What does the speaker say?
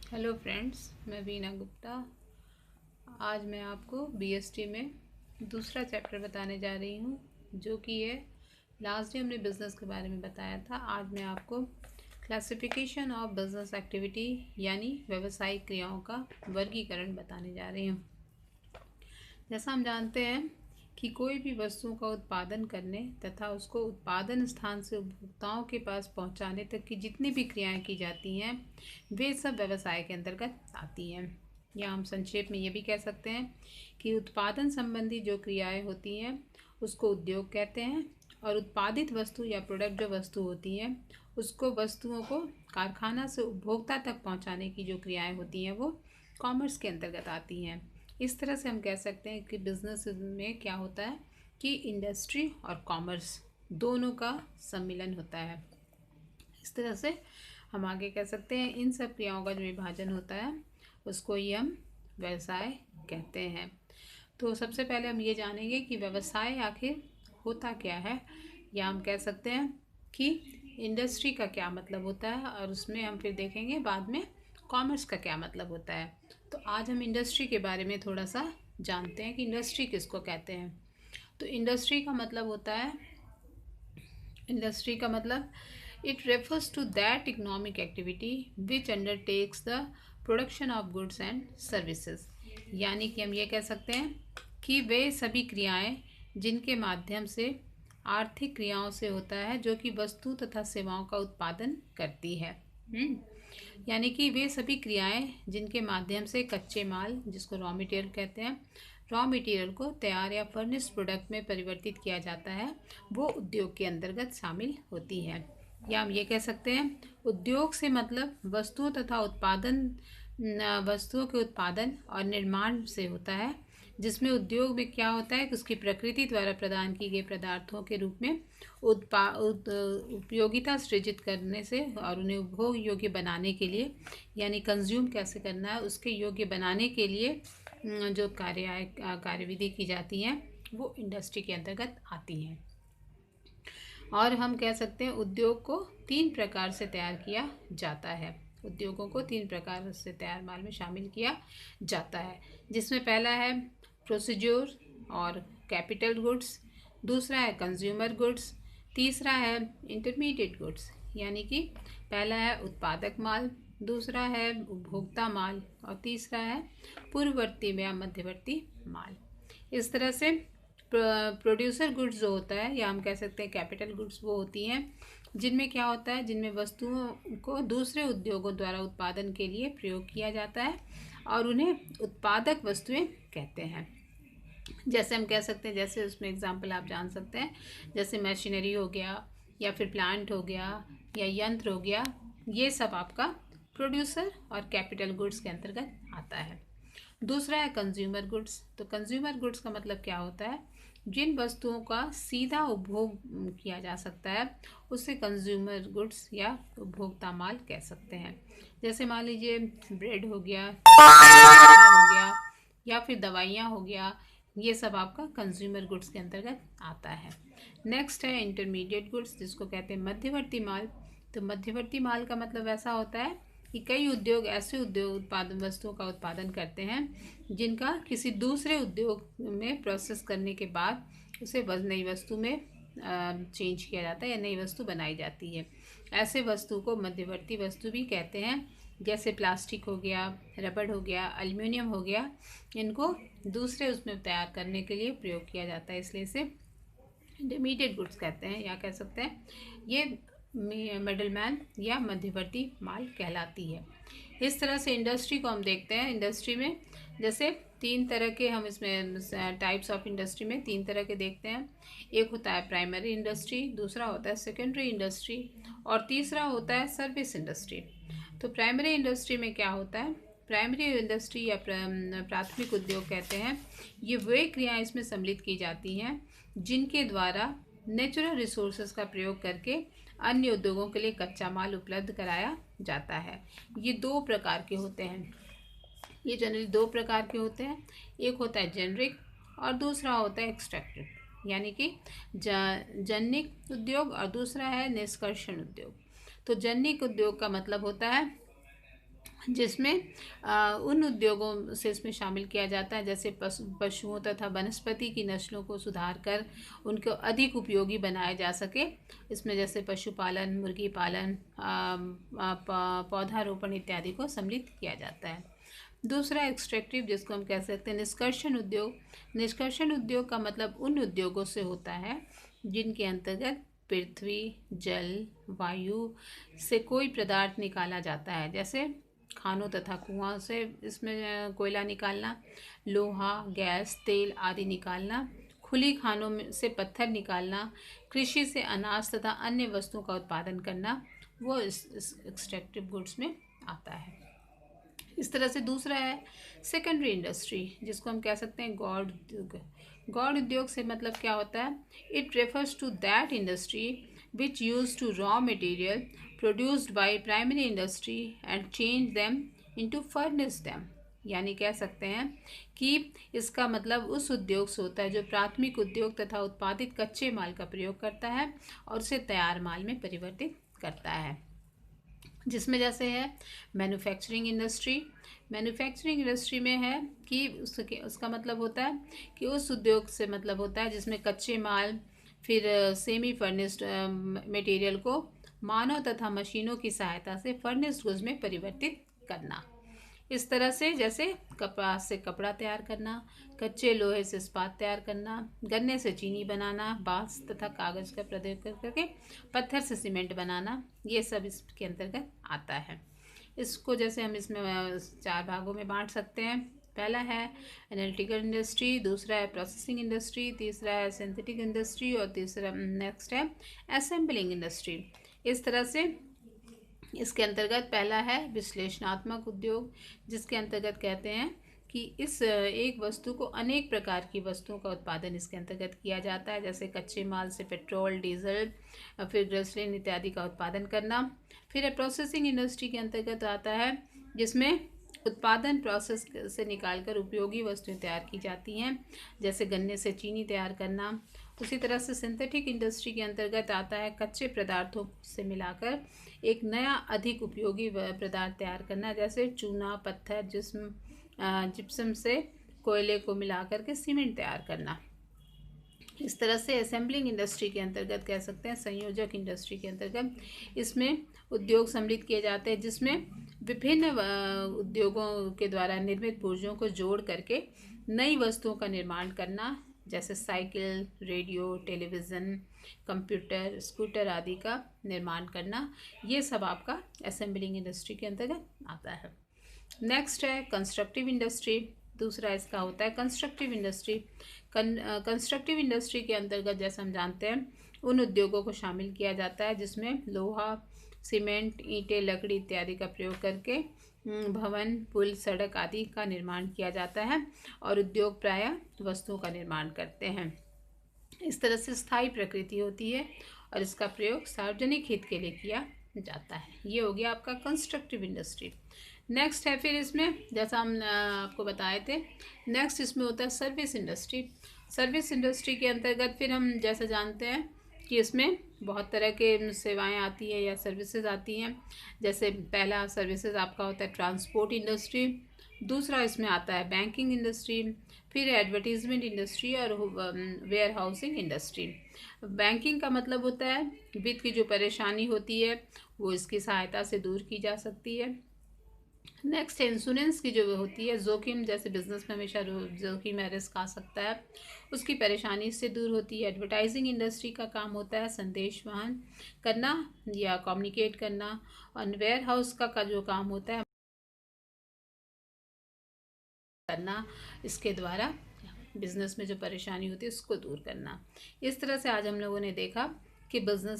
Hello friends, मैं वीना गुप्ता। आज मैं आपको बीएसटी में दूसरा चैप्टर बताने जा रही हूँ, जो कि है लास्ट डे हमने बिज़नेस के बारे में बताया था। आज मैं आपको क्लासिफिकेशन ऑफ बिजनेस एक्टिविटी यानी व्यावसायिक क्रियाओं का वर्गीकरण बताने जा रही हूँ। जैसा हम जानते हैं कि कोई भी वस्तुओं का उत्पादन करने तथा उसको उत्पादन स्थान से उपभोक्ताओं के पास पहुंचाने तक की जितनी भी क्रियाएं की जाती हैं, वे सब व्यवसाय के अंतर्गत आती हैं। या हम संक्षेप में ये भी कह सकते हैं कि उत्पादन संबंधी जो क्रियाएं होती हैं उसको उद्योग कहते हैं, और उत्पादित वस्तु या प्रोडक्ट जो वस्तु होती है उसको वस्तुओं को कारखाना से उपभोक्ता तक पहुंचाने की जो क्रियाएं होती हैं वो कॉमर्स के अंतर्गत आती हैं। इस तरह से हम कह सकते हैं कि बिजनेस में क्या होता है कि इंडस्ट्री और कॉमर्स दोनों का सम्मिलन होता है। इस तरह से हम आगे कह सकते हैं इन सब क्रियाओं का जो विभाजन होता है उसको ही हम व्यवसाय कहते हैं। तो सबसे पहले हम ये जानेंगे कि व्यवसाय आखिर होता क्या है, या हम कह सकते हैं कि इंडस्ट्री का क्या मतलब होता है, और उसमें हम फिर देखेंगे बाद में कॉमर्स का क्या मतलब होता है। तो आज हम इंडस्ट्री के बारे में थोड़ा सा जानते हैं कि इंडस्ट्री किसको कहते हैं। तो इंडस्ट्री का मतलब होता है, इंडस्ट्री का मतलब it refers to that economic activity which undertakes the production of goods and services. यानी कि हम ये कह सकते हैं कि वे सभी क्रियाएं जिनके माध्यम से आर्थिक क्रियाओं से होता है जो कि वस्तु तथा सेवाओं का उत्पादन करती है। यानी कि वे सभी क्रियाएं जिनके माध्यम से कच्चे माल, जिसको रॉ मटेरियल कहते हैं, रॉ मटेरियल को तैयार या फर्निश्ड प्रोडक्ट में परिवर्तित किया जाता है, वो उद्योग के अंतर्गत शामिल होती है। या हम ये कह सकते हैं उद्योग से मतलब वस्तुओं तथा वस्तुओं के उत्पादन और निर्माण से होता है, जिसमें उद्योग में क्या होता है कि उसकी प्रकृति द्वारा प्रदान की गई पदार्थों के रूप में उपयोगिता सृजित करने से और उन्हें उपभोग योग्य बनाने के लिए, यानी कंज्यूम कैसे करना है उसके योग्य बनाने के लिए जो कार्यविधि की जाती हैं वो इंडस्ट्री के अंतर्गत आती हैं। और हम कह सकते हैं उद्योग को 3 प्रकार से तैयार किया जाता है। उद्योगों को 3 प्रकार से तैयार माल में शामिल किया जाता है, जिसमें पहला है प्रोसीड्योर और कैपिटल गुड्स, दूसरा है कंज्यूमर गुड्स, तीसरा है इंटरमीडिएट गुड्स। यानी कि पहला है उत्पादक माल, दूसरा है उपभोक्ता माल, और तीसरा है पूर्ववर्ती या मध्यवर्ती माल। इस तरह से प्रोड्यूसर गुड्स जो होता है, या हम कह सकते हैं कैपिटल गुड्स, वो होती हैं जिनमें क्या होता है, जिनमें वस्तुओं को दूसरे उद्योगों द्वारा उत्पादन के लिए प्रयोग किया जाता है और उन्हें उत्पादक वस्तुएं कहते हैं। जैसे हम कह सकते हैं, जैसे उसमें एग्जांपल आप जान सकते हैं, जैसे मशीनरी हो गया या फिर प्लांट हो गया या यंत्र हो गया, ये सब आपका प्रोड्यूसर और कैपिटल गुड्स के अंतर्गत आता है। दूसरा है कंज्यूमर गुड्स। तो कंज्यूमर गुड्स का मतलब क्या होता है, जिन वस्तुओं का सीधा उपभोग किया जा सकता है उसे कंज्यूमर गुड्स या उपभोक्ता माल कह सकते हैं। जैसे मान लीजिए ब्रेड हो गया, हो गया, या फिर दवाइयाँ हो गया, ये सब आपका कंज्यूमर गुड्स के अंतर्गत आता है। नेक्स्ट है इंटरमीडिएट गुड्स, जिसको कहते हैं मध्यवर्ती माल। तो मध्यवर्ती माल का मतलब ऐसा होता है कि कई उद्योग ऐसे उद्योग उत्पादन वस्तुओं का उत्पादन करते हैं जिनका किसी दूसरे उद्योग में प्रोसेस करने के बाद उसे नई वस्तु में चेंज किया जाता है या नई वस्तु बनाई जाती है। ऐसे वस्तु को मध्यवर्ती वस्तु भी कहते हैं। जैसे प्लास्टिक हो गया, रबड़ हो गया, एल्युमिनियम हो गया, इनको दूसरे उसमें तैयार करने के लिए प्रयोग किया जाता है, इसलिए इसे इंटरमीडिएट गुड्स कहते हैं, या कह सकते हैं ये मिडलमैन या मध्यवर्ती माल कहलाती है। इस तरह से इंडस्ट्री को हम देखते हैं। इंडस्ट्री में जैसे 3 तरह के, हम इसमें टाइप्स ऑफ इंडस्ट्री में 3 तरह के देखते हैं। एक होता है प्राइमरी इंडस्ट्री, दूसरा होता है सेकेंडरी इंडस्ट्री, और तीसरा होता है सर्विस इंडस्ट्री। तो प्राइमरी इंडस्ट्री में क्या होता है, प्राइमरी इंडस्ट्री या प्राथमिक उद्योग कहते हैं, ये वे क्रियाएं इसमें सम्मिलित की जाती हैं जिनके द्वारा नेचुरल रिसोर्सेज का प्रयोग करके अन्य उद्योगों के लिए कच्चा माल उपलब्ध कराया जाता है। ये 2 प्रकार के होते हैं। ये जनरली 2 प्रकार के होते हैं। एक होता है जेनरिक और दूसरा होता है एक्सट्रैक्टिव, यानी कि जनिक उद्योग, और दूसरा है निष्कर्षण उद्योग। तो जनिक उद्योग का मतलब होता है जिसमें उन उद्योगों से इसमें शामिल किया जाता है जैसे पशुओं तथा वनस्पति की नस्लों को सुधार कर उनको अधिक उपयोगी बनाया जा सके। इसमें जैसे पशुपालन, मुर्गी पालन, पौधारोपण इत्यादि को सम्मिलित किया जाता है। दूसरा एक्सट्रैक्टिव, जिसको हम कह सकते हैं निष्कर्षण उद्योग। निष्कर्षण उद्योग का मतलब उन उद्योगों से होता है जिनके अंतर्गत पृथ्वी, जल, वायु से कोई पदार्थ निकाला जाता है, जैसे खानों तथा कुआं से इसमें कोयला निकालना, लोहा, गैस, तेल आदि निकालना, खुली खानों में से पत्थर निकालना, कृषि से अनाज तथा अन्य वस्तुओं का उत्पादन करना, वो इस एक्सट्रैक्टिव गुड्स में आता है। इस तरह से दूसरा है सेकेंडरी इंडस्ट्री, जिसको हम कह सकते हैं गौड़ उद्योग। गौड़ उद्योग से मतलब क्या होता है? It refers to that industry which use to raw material produced by primary industry and change them into furnace them. यानी कह सकते हैं कि इसका मतलब उस उद्योग से होता है जो प्राथमिक उद्योग तथा उत्पादित कच्चे माल का प्रयोग करता है और उसे तैयार माल में परिवर्तित करता है। जिसमें जैसे है मैन्युफैक्चरिंग इंडस्ट्री। मैन्युफैक्चरिंग इंडस्ट्री में है कि उसका मतलब होता है कि उस उद्योग से मतलब होता है जिसमें कच्चे माल फिर सेमी फर्निश्ड मटेरियल को मानव तथा मशीनों की सहायता से फर्निश्ड गुड्स में परिवर्तित करना। इस तरह से जैसे कपास से कपड़ा तैयार करना, कच्चे लोहे से इस्पात तैयार करना, गन्ने से चीनी बनाना, बांस तथा कागज का प्रयोग करके पत्थर से सीमेंट बनाना, ये सब इसके अंतर्गत आता है। इसको जैसे हम इसमें 4 भागों में बांट सकते हैं। पहला है एनालिटिकल इंडस्ट्री, दूसरा है प्रोसेसिंग इंडस्ट्री, तीसरा है सिंथेटिक इंडस्ट्री और तीसरा नेक्स्ट है असेंबलिंग इंडस्ट्री। इस तरह से इसके अंतर्गत पहला है विश्लेषणात्मक उद्योग, जिसके अंतर्गत कहते हैं कि इस एक वस्तु को अनेक प्रकार की वस्तुओं का उत्पादन इसके अंतर्गत किया जाता है, जैसे कच्चे माल से पेट्रोल, डीजल, फिर गैसोलीन इत्यादि का उत्पादन करना। फिर प्रोसेसिंग इंडस्ट्री के अंतर्गत आता है जिसमें उत्पादन प्रोसेस से निकालकर उपयोगी वस्तुएं तैयार की जाती हैं, जैसे गन्ने से चीनी तैयार करना। उसी तरह से सिंथेटिक इंडस्ट्री के अंतर्गत आता है कच्चे पदार्थों से मिलाकर एक नया अधिक उपयोगी पदार्थ तैयार करना, जैसे चूना, पत्थर, जिप्सम से कोयले को मिलाकर के सीमेंट तैयार करना। इस तरह से असेंबलिंग इंडस्ट्री के अंतर्गत कह सकते हैं संयोजक इंडस्ट्री के अंतर्गत इसमें उद्योग सम्मिलित किए जाते हैं, जिसमें विभिन्न उद्योगों के द्वारा निर्मित पुर्जों को जोड़ करके नई वस्तुओं का निर्माण करना, जैसे cycle, radio, television, computer, scooter आदि का निर्माण करना। ये सब आपका असेंबलिंग इंडस्ट्री के अंतर्गत आता है। नेक्स्ट है कंस्ट्रक्टिव इंडस्ट्री। दूसरा इसका होता है कंस्ट्रक्टिव इंडस्ट्री। कंस्ट्रक्टिव इंडस्ट्री के अंतर्गत जैसे हम जानते हैं उन उद्योगों को शामिल किया जाता है जिसमें लोहा, सीमेंट, ईंटें, लकड़ी इत्यादि का प्रयोग करके भवन, पुल, सड़क आदि का निर्माण किया जाता है और उद्योग प्रायः वस्तुओं का निर्माण करते हैं। इस तरह से स्थायी प्रकृति होती है और इसका प्रयोग सार्वजनिक हित के लिए किया जाता है। ये हो गया आपका कंस्ट्रक्टिव इंडस्ट्री। नेक्स्ट है फिर इसमें जैसा हम आपको बताए थे, नेक्स्ट इसमें होता है सर्विस इंडस्ट्री। सर्विस इंडस्ट्री के अंतर्गत फिर हम जैसे जानते हैं कि इसमें बहुत तरह के सेवाएं आती है या सर्विसेज आती हैं। जैसे पहला सर्विसेज आपका होता है ट्रांसपोर्ट इंडस्ट्री, दूसरा इसमें आता है बैंकिंग इंडस्ट्री, फिर एडवर्टीजमेंट इंडस्ट्री और वेयर हाउसिंग इंडस्ट्री। बैंकिंग का मतलब होता है वित्त की जो परेशानी होती है वो इसकी सहायता से दूर की जा सकती है। नेक्स्ट इंश्योरेंस की जो होती है जोखिम, जैसे बिजनेस में हमेशा जोखिम है, रिस्क आ सकता है, उसकी परेशानी इससे दूर होती है। एडवर्टाइजिंग इंडस्ट्री का काम होता है संदेश वहन करना या कम्युनिकेट करना। और वेयर हाउस का जो काम होता है करना, इसके द्वारा बिजनेस में जो परेशानी होती है उसको दूर करना। इस तरह से आज हम लोगों ने देखा कि बिजनेस